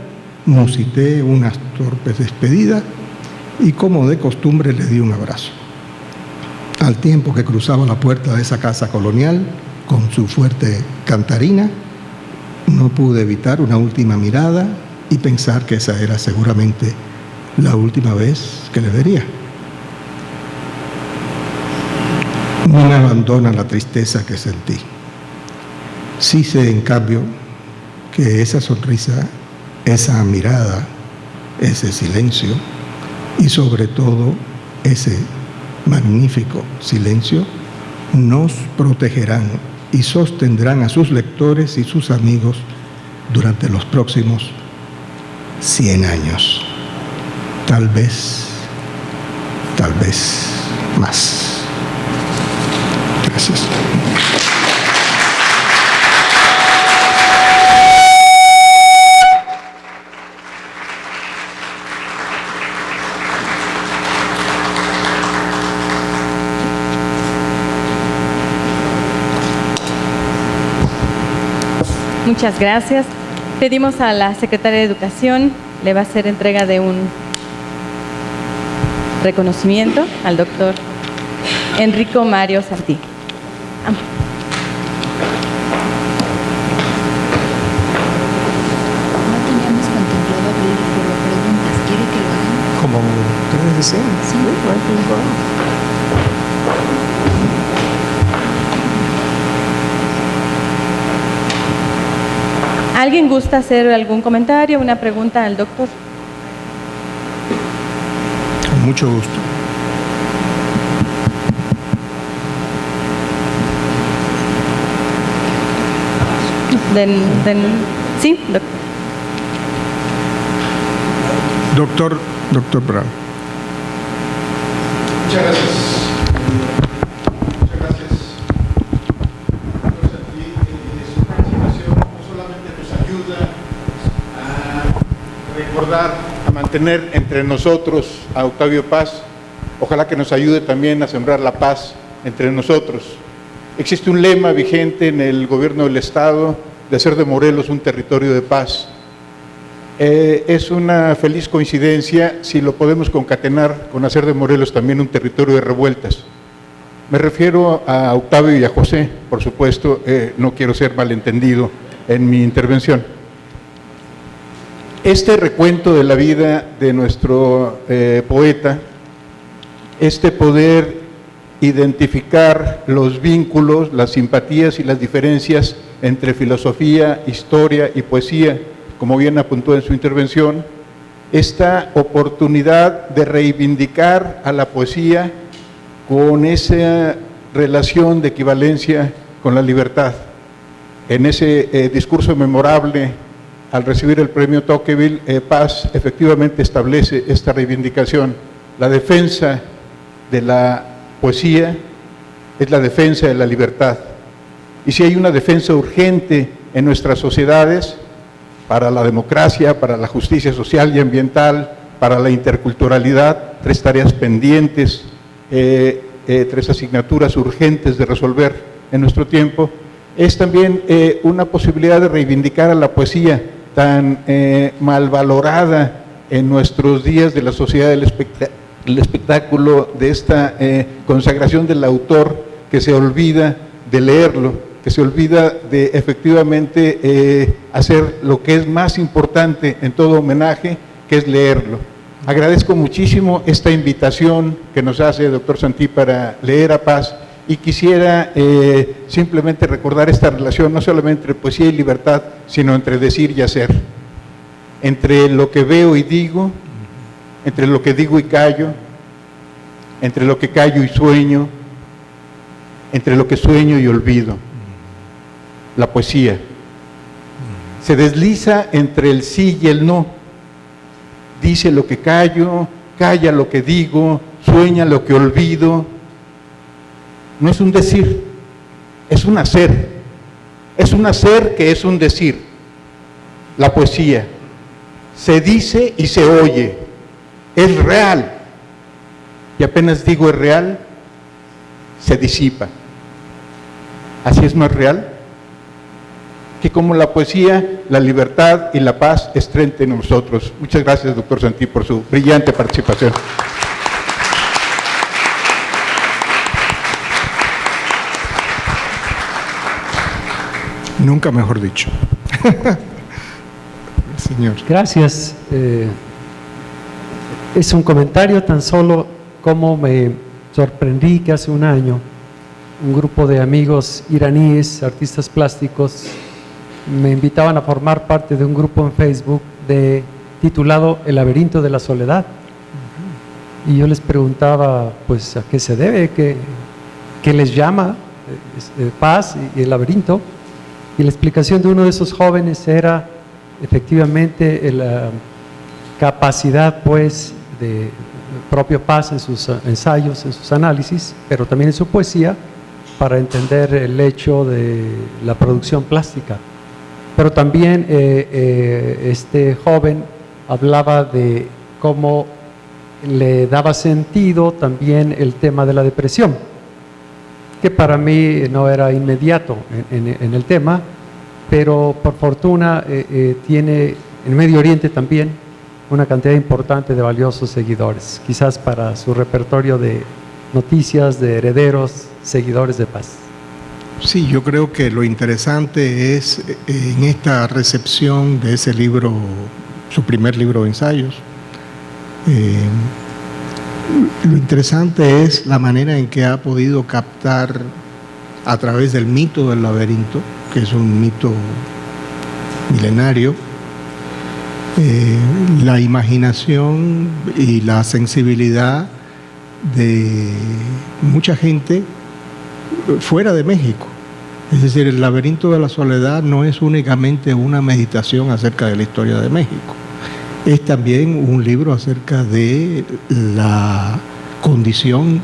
musité unas torpes despedidas y como de costumbre le di un abrazo. Al tiempo que cruzaba la puerta de esa casa colonial con su fuerte cantarina, no pude evitar una última mirada y pensar que esa era seguramente la última vez que le vería. No me abandona la tristeza que sentí. Sí sé, en cambio, que esa sonrisa, esa mirada, ese silencio y sobre todo ese magnífico silencio nos protegerán y sostendrán a sus lectores y sus amigos durante los próximos 100 años. Tal vez más. Gracias. Muchas gracias. Pedimos a la secretaria de Educación, le va a hacer entrega de un reconocimiento al doctor Enrico Mario Santí. No teníamos contemplado abrir por preguntas. ¿Quiere que lo hagan? Como ustedes deseen. Sí. No hay problema. ¿Alguien gusta hacer algún comentario, una pregunta al doctor? Con mucho gusto. Sí, doctor. Doctor Brown. Muchas gracias. Muchas gracias. Su participación no solamente nos ayuda a recordar, a mantener entre nosotros a Octavio Paz, ojalá que nos ayude también a sembrar la paz entre nosotros. Existe un lema vigente en el gobierno del Estado de hacer de Morelos un territorio de paz. Es una feliz coincidencia si lo podemos concatenar con hacer de Morelos también un territorio de revueltas. Me refiero a Octavio y a José, por supuesto, no quiero ser malentendido en mi intervención. Este recuento de la vida de nuestro poeta, este poder identificar los vínculos, las simpatías y las diferencias entre filosofía, historia y poesía, como bien apuntó en su intervención, esta oportunidad de reivindicar a la poesía con esa relación de equivalencia con la libertad. en ese discurso memorable al recibir el premio Tocqueville, Paz efectivamente establece esta reivindicación. La defensa de la poesía es la defensa de la libertad. Y si hay una defensa urgente en nuestras sociedades para la democracia, para la justicia social y ambiental, para la interculturalidad, 3 tareas pendientes, 3 asignaturas urgentes de resolver en nuestro tiempo, es también una posibilidad de reivindicar a la poesía tan mal valorada en nuestros días de la sociedad del espectáculo, de esta consagración del autor que se olvida de leerlo, que se olvida de efectivamente hacer lo que es más importante en todo homenaje, que es leerlo. Agradezco muchísimo esta invitación que nos hace el doctor Santí para leer a Paz, y quisiera simplemente recordar esta relación no solamente entre poesía y libertad, sino entre decir y hacer, entre lo que veo y digo, entre lo que digo y callo, entre lo que callo y sueño, entre lo que sueño y olvido. La poesía se desliza entre el sí y el no, dice lo que callo, calla lo que digo, sueña lo que olvido. No es un decir, es un hacer. Es un hacer que es un decir. La poesía se dice y se oye, es real. Y apenas digo es real, se disipa. Así es más real que como la poesía, la libertad y la paz estén entre nosotros. Muchas gracias, doctor Santí, por su brillante participación. Nunca mejor dicho. Señor. Gracias. Es un comentario tan solo como me sorprendí que hace un año un grupo de amigos iraníes, artistas plásticos, me invitaban a formar parte de un grupo en Facebook titulado El laberinto de la soledad. Y yo les preguntaba, pues, ¿a qué se debe? ¿Qué les llama Paz y el laberinto? Y la explicación de uno de esos jóvenes era efectivamente la capacidad, pues, de propio Paz en sus ensayos, en sus análisis, pero también en su poesía, para entender el hecho de la producción plástica. Pero también este joven hablaba de cómo le daba sentido también el tema de la depresión, que para mí no era inmediato en el tema, pero por fortuna tiene en Medio Oriente también una cantidad importante de valiosos seguidores, quizás para su repertorio de noticias, de herederos, seguidores de Paz. Sí, yo creo que lo interesante es en esta recepción de ese libro, su primer libro de ensayos, lo interesante es la manera en que ha podido captar a través del mito del laberinto, que es un mito milenario, la imaginación y la sensibilidad de mucha gente fuera de México. Es decir, el laberinto de la soledad no es únicamente una meditación acerca de la historia de México, es también un libro acerca de la condición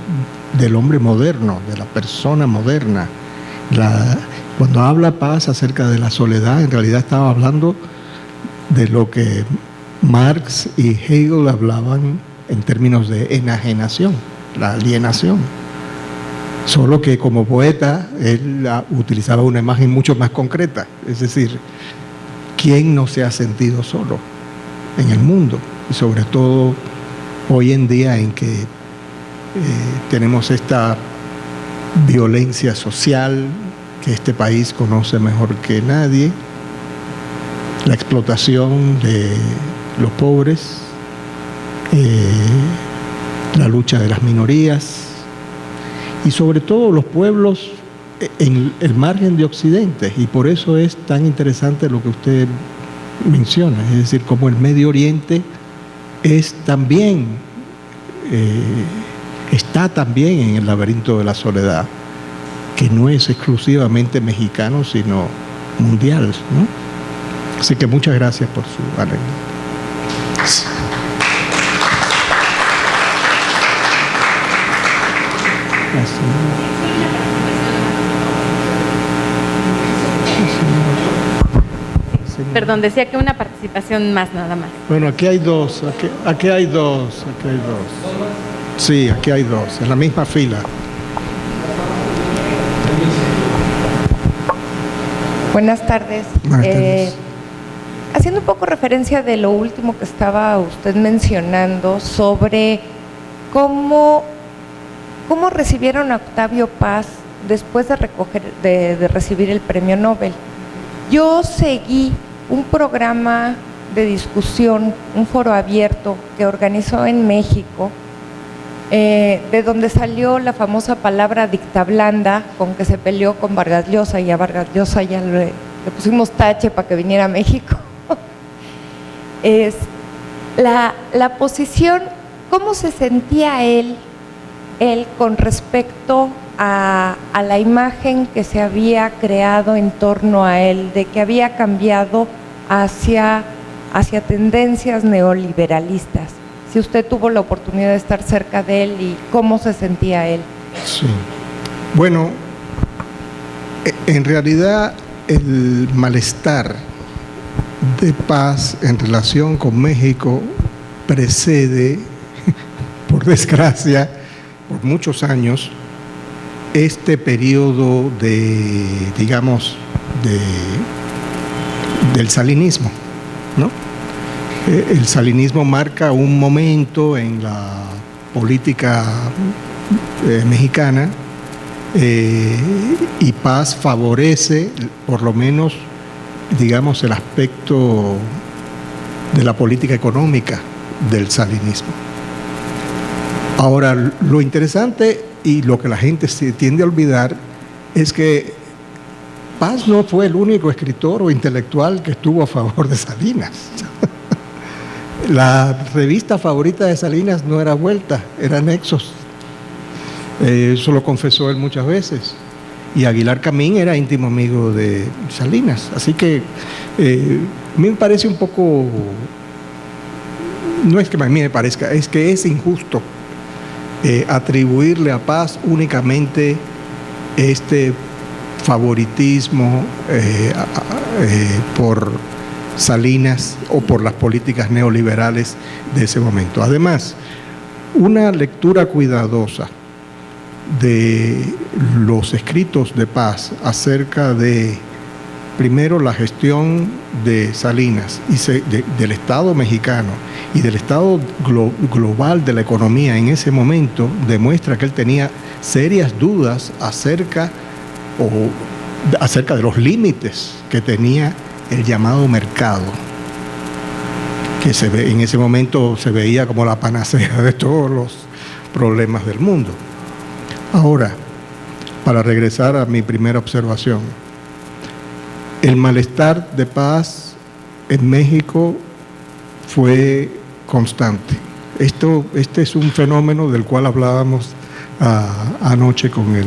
del hombre moderno, de la persona moderna. Cuando habla Paz acerca de la soledad, en realidad estaba hablando de lo que Marx y Hegel hablaban en términos de enajenación, la alienación. Solo que como poeta él utilizaba una imagen mucho más concreta, es decir, ¿quién no se ha sentido solo en el mundo? Y sobre todo hoy en día en que tenemos esta violencia social que este país conoce mejor que nadie, la explotación de los pobres, la lucha de las minorías y sobre todo los pueblos en el margen de Occidente. Y por eso es tan interesante lo que usted menciona, es decir, como el Medio Oriente es también, está también en el laberinto de la soledad, que no es exclusivamente mexicano, sino mundial, ¿no? Así que muchas gracias por su anécdota. Perdón, decía que una participación más, nada más. Bueno, aquí hay dos, aquí hay dos. Sí, aquí hay dos, en la misma fila. Buenas tardes. Buenas tardes. Haciendo un poco referencia de lo último que estaba usted mencionando sobre cómo recibieron a Octavio Paz después de recibir el premio Nobel. Yo seguí un programa de discusión, un foro abierto que organizó en México, de donde salió la famosa palabra dictablanda con que se peleó con Vargas Llosa, y a Vargas Llosa ya le pusimos tache para que viniera a México. Es la posición, ¿cómo se sentía él con respecto a la imagen que se había creado en torno a él, de que había cambiado hacia tendencias neoliberalistas? Si usted tuvo la oportunidad de estar cerca de él y cómo se sentía él. Sí. Bueno, en realidad el malestar de Paz en relación con México precede, por desgracia, por muchos años, este periodo del salinismo, ¿no? El salinismo marca un momento en la política mexicana, y Paz favorece, por lo menos, digamos, el aspecto de la política económica del salinismo. Ahora, lo interesante y lo que la gente se tiende a olvidar es que Paz no fue el único escritor o intelectual que estuvo a favor de Salinas. La revista favorita de Salinas no era Vuelta, era Nexos. Eso lo confesó él muchas veces. Y Aguilar Camín era íntimo amigo de Salinas. Así que a mí me parece un poco, no es que a mí me parezca, es que es injusto atribuirle a Paz únicamente este favoritismo por Salinas o por las políticas neoliberales de ese momento. Además, una lectura cuidadosa de los escritos de Paz acerca de, primero, la gestión de Salinas y del Estado mexicano y del estado global de la economía en ese momento, demuestra que él tenía serias dudas acerca de los límites que tenía el llamado mercado, que en ese momento se veía como la panacea de todos los problemas del mundo. Ahora, para regresar a mi primera observación, el malestar de Paz en México fue constante. Este es un fenómeno del cual hablábamos anoche con el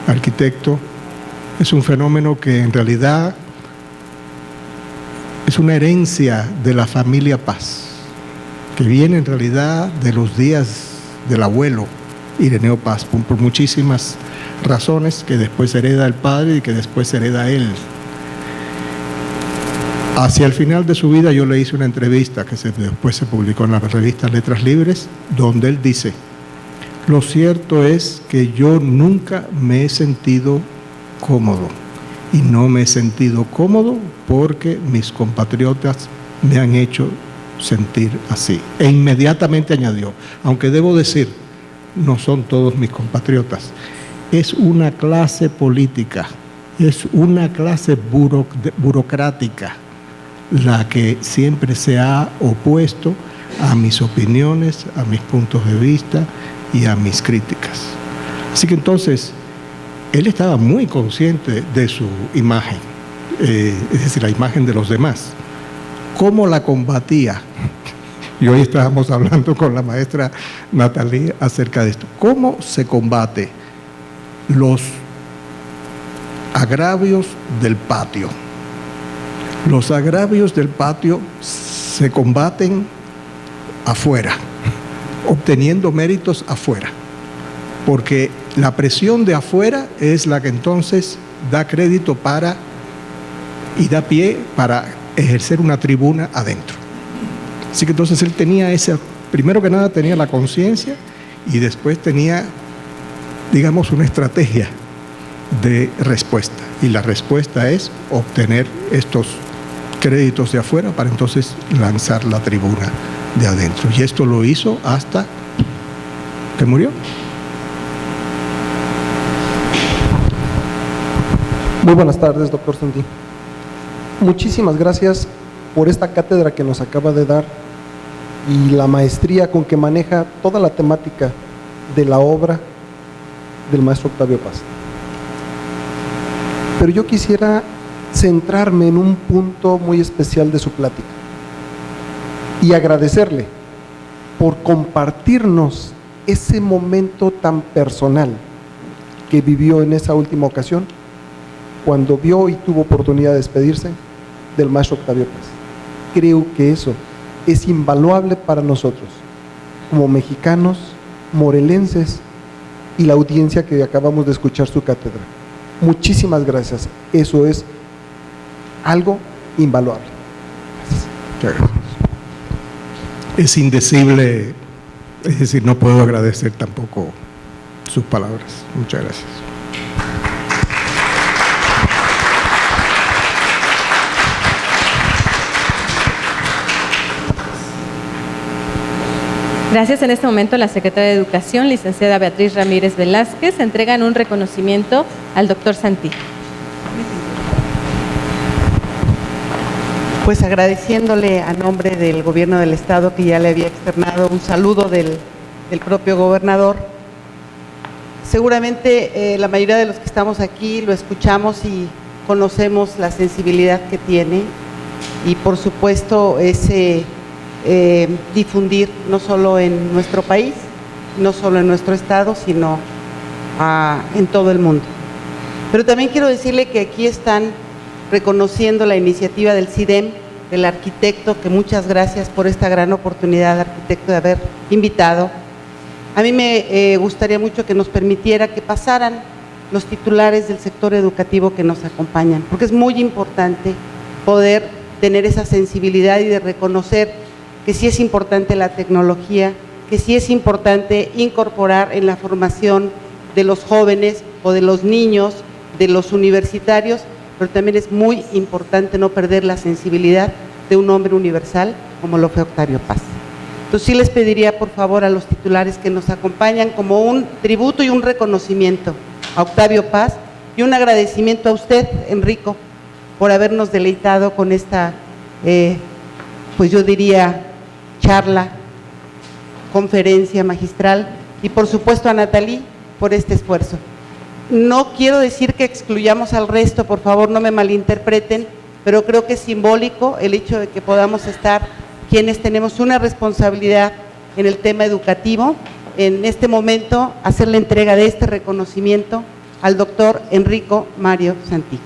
arquitecto. Es un fenómeno que en realidad es una herencia de la familia Paz, que viene en realidad de los días del abuelo Ireneo Paz, por muchísimas razones, que después hereda el padre y que después hereda él. Hacia el final de su vida yo le hice una entrevista que después se publicó en la revista Letras Libres, donde él dice: lo cierto es que yo nunca me he sentido cómodo, y no me he sentido cómodo porque mis compatriotas me han hecho sentir así. E inmediatamente añadió, aunque debo decir, no son todos mis compatriotas, es una clase política, es una clase burocrática la que siempre se ha opuesto a mis opiniones, a mis puntos de vista y a mis críticas. Así que entonces, él estaba muy consciente de su imagen, es decir, la imagen de los demás. ¿Cómo la combatía? Y hoy estábamos hablando con la maestra Natalie acerca de esto. ¿Cómo se combate los agravios del patio? Los agravios del patio se combaten afuera, obteniendo méritos afuera, porque la presión de afuera es la que entonces da crédito para y da pie para ejercer una tribuna adentro. Así que entonces él tenía esa, primero que nada tenía la conciencia y después tenía, digamos, una estrategia de respuesta. Y la respuesta es obtener estos créditos de afuera para entonces lanzar la tribuna de adentro. Y esto lo hizo hasta que murió. Muy buenas tardes, doctor Santí. Muchísimas gracias por esta cátedra que nos acaba de dar y la maestría con que maneja toda la temática de la obra del maestro Octavio Paz. Pero yo quisiera centrarme en un punto muy especial de su plática y agradecerle por compartirnos ese momento tan personal que vivió en esa última ocasión, cuando vio y tuvo oportunidad de despedirse del maestro Octavio Paz. Creo que eso es invaluable para nosotros, como mexicanos, morelenses y la audiencia que acabamos de escuchar su cátedra. Muchísimas gracias. Eso es algo invaluable. Gracias. Es indecible, es decir, no puedo agradecer tampoco sus palabras. Muchas gracias. Gracias. En este momento, la secretaria de Educación, licenciada Beatriz Ramírez Velázquez, entregan un reconocimiento al doctor Santí. Pues agradeciéndole a nombre del Gobierno del Estado, que ya le había externado un saludo del propio gobernador. Seguramente la mayoría de los que estamos aquí lo escuchamos y conocemos la sensibilidad que tiene y por supuesto ese difundir no solo en nuestro país, no solo en nuestro estado, sino en todo el mundo. Pero también quiero decirle que aquí están reconociendo la iniciativa del CIDEM, del arquitecto, que muchas gracias por esta gran oportunidad, arquitecto, de haber invitado. A mí me gustaría mucho que nos permitiera que pasaran los titulares del sector educativo que nos acompañan, porque es muy importante poder tener esa sensibilidad y de reconocer que sí es importante la tecnología, que sí es importante incorporar en la formación de los jóvenes o de los niños, de los universitarios, pero también es muy importante no perder la sensibilidad de un hombre universal como lo fue Octavio Paz. Entonces sí les pediría por favor a los titulares que nos acompañan como un tributo y un reconocimiento a Octavio Paz y un agradecimiento a usted, Enrico, por habernos deleitado con esta, pues yo diría, charla, conferencia magistral, y por supuesto a Natalí por este esfuerzo. No quiero decir que excluyamos al resto, por favor no me malinterpreten, pero creo que es simbólico el hecho de que podamos estar quienes tenemos una responsabilidad en el tema educativo, en este momento hacer la entrega de este reconocimiento al doctor Enrico Mario Santí.